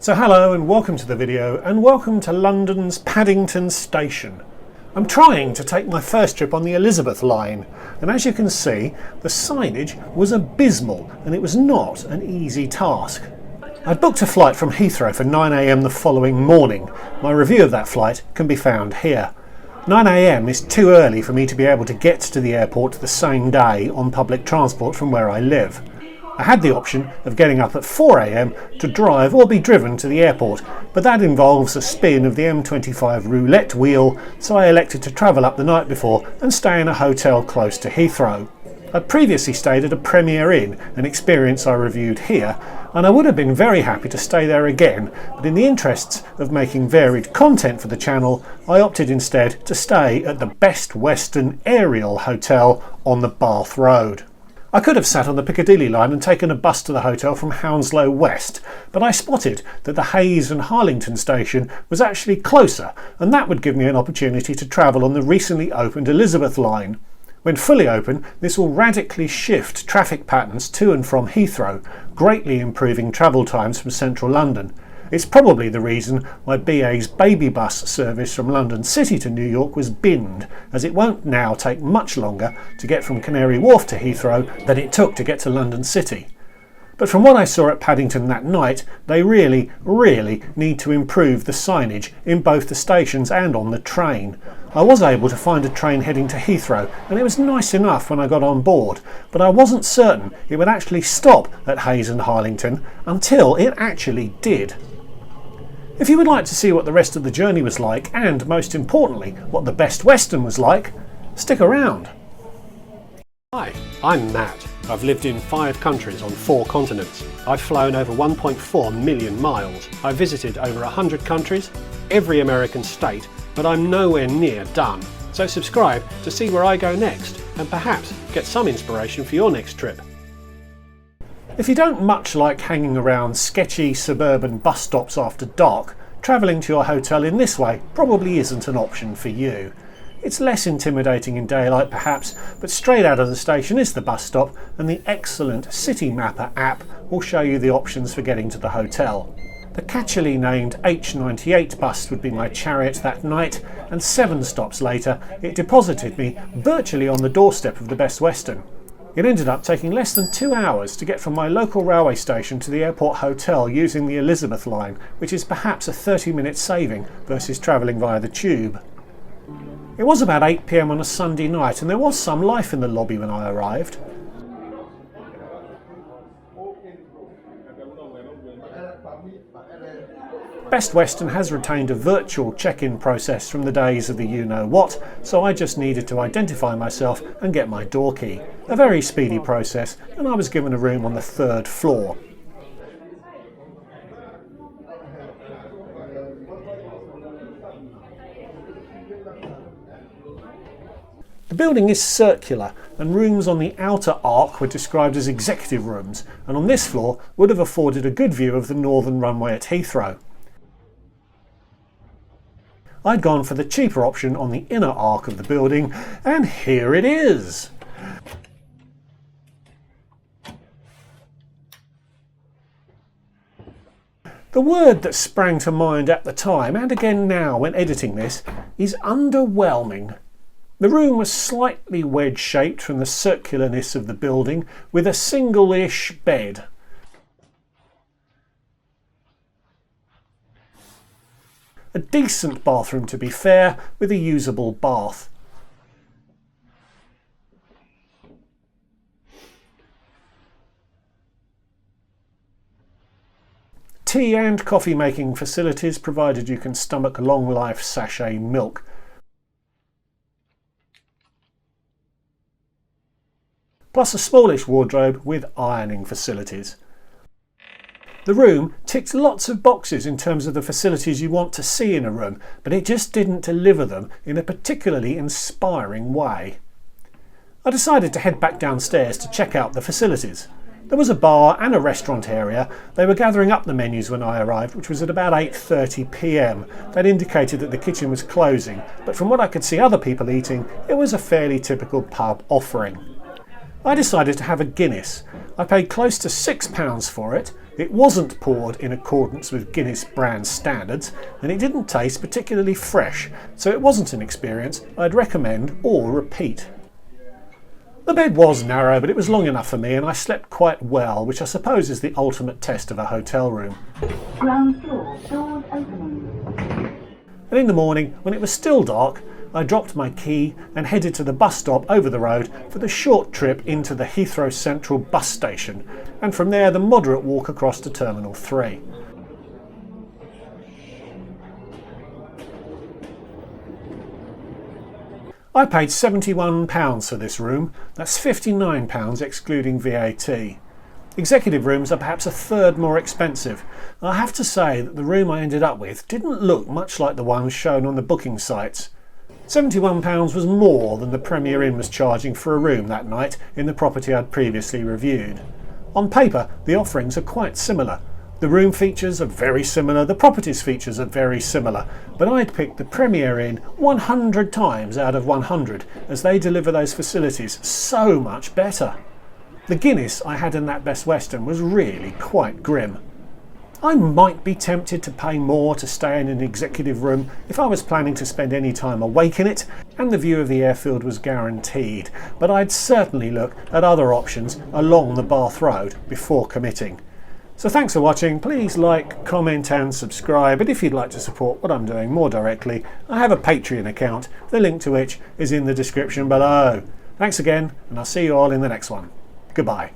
So hello and welcome to the video, and welcome to London's Paddington Station. I'm trying to take my first trip on the Elizabeth line, and as you can see, the signage was abysmal and it was not an easy task. I'd booked a flight from Heathrow for 9 AM the following morning. My review of that flight can be found here. 9 AM is too early for me to be able to get to the airport the same day on public transport from where I live. I had the option of getting up at 4 AM to drive or be driven to the airport, but that involves a spin of the M25 roulette wheel, so I elected to travel up the night before and stay in a hotel close to Heathrow. I'd previously stayed at a Premier Inn, an experience I reviewed here, and I would have been very happy to stay there again, but in the interests of making varied content for the channel, I opted instead to stay at the Western Ariel Hotel on the Bath Road. I could have sat on the Piccadilly line and taken a bus to the hotel from Hounslow West, but I spotted that the Hayes and Harlington station was actually closer, and that would give me an opportunity to travel on the recently opened Elizabeth line. When fully open, this will radically shift traffic patterns to and from Heathrow, greatly improving travel times from central London. It's probably the reason why BA's baby bus service from London City to New York was binned, as it won't now take much longer to get from Canary Wharf to Heathrow than it took to get to London City. But from what I saw at Paddington that night, they really need to improve the signage in both the stations and on the train. I was able to find a train heading to Heathrow, and it was nice enough when I got on board, but I wasn't certain it would actually stop at Hayes and Harlington until it actually did. If you would like to see what the rest of the journey was like, and most importantly, what the Best Western was like, stick around. Hi, I'm Matt. I've lived in 5 countries on 4 continents. I've flown over 1.4 million miles. I've visited over 100 countries, every American state, but I'm nowhere near done. So subscribe to see where I go next, and perhaps get some inspiration for your next trip. If you don't much like hanging around sketchy suburban bus stops after dark, travelling to your hotel in this way probably isn't an option for you. It's less intimidating in daylight perhaps, but straight out of the station is the bus stop, and the excellent City Mapper app will show you the options for getting to the hotel. The catchily named H98 bus would be my chariot that night, and 7 stops later it deposited me virtually on the doorstep of the Best Western. It ended up taking less than 2 hours to get from my local railway station to the airport hotel using the Elizabeth line, which is perhaps a 30-minute saving versus travelling via the tube. It was about 8 PM on a Sunday night, and there was some life in the lobby when I arrived. Best Western has retained a virtual check-in process from the days of the you-know-what, so I just needed to identify myself and get my door key. A very speedy process, and I was given a room on the 3rd floor. The building is circular, and rooms on the outer arc were described as executive rooms, and on this floor would have afforded a good view of the northern runway at Heathrow. I'd gone for the cheaper option on the inner arc of the building, and here it is! The word that sprang to mind at the time, and again now when editing this, is underwhelming. The room was slightly wedge-shaped from the circularness of the building, with a single-ish bed. A decent bathroom to be fair, with a usable bath. Tea and coffee making facilities provided you can stomach long life sachet milk. Plus a smallish wardrobe with ironing facilities. The room ticked lots of boxes in terms of the facilities you want to see in a room, but it just didn't deliver them in a particularly inspiring way. I decided to head back downstairs to check out the facilities. There was a bar and a restaurant area. They were gathering up the menus when I arrived, which was at about 8:30 PM. That indicated that the kitchen was closing, but from what I could see other people eating, it was a fairly typical pub offering. I decided to have a Guinness. I paid close to £6 for it. It wasn't poured in accordance with Guinness brand standards, and it didn't taste particularly fresh, so it wasn't an experience I'd recommend or repeat. The bed was narrow, but it was long enough for me, and I slept quite well, which I suppose is the ultimate test of a hotel room. Ground floor, doors opening. And in the morning, when it was still dark, I dropped my key and headed to the bus stop over the road for the short trip into the Heathrow Central bus station, and from there the moderate walk across to Terminal 3. I paid £71 for this room. That's £59 excluding VAT. Executive rooms are perhaps a third more expensive. I have to say that the room I ended up with didn't look much like the ones shown on the booking sites. £71 was more than the Premier Inn was charging for a room that night in the property I'd previously reviewed. On paper, the offerings are quite similar. The room features are very similar, the property's features are very similar, but I'd picked the Premier Inn 100 times out of 100 as they deliver those facilities so much better. The Guinness I had in that Best Western was really quite grim. I might be tempted to pay more to stay in an executive room if I was planning to spend any time awake in it and the view of the airfield was guaranteed, but I'd certainly look at other options along the Bath Road before committing. So thanks for watching. Please like, comment and subscribe, and if you'd like to support what I'm doing more directly, I have a Patreon account, the link to which is in the description below. Thanks again, and I'll see you all in the next one. Goodbye.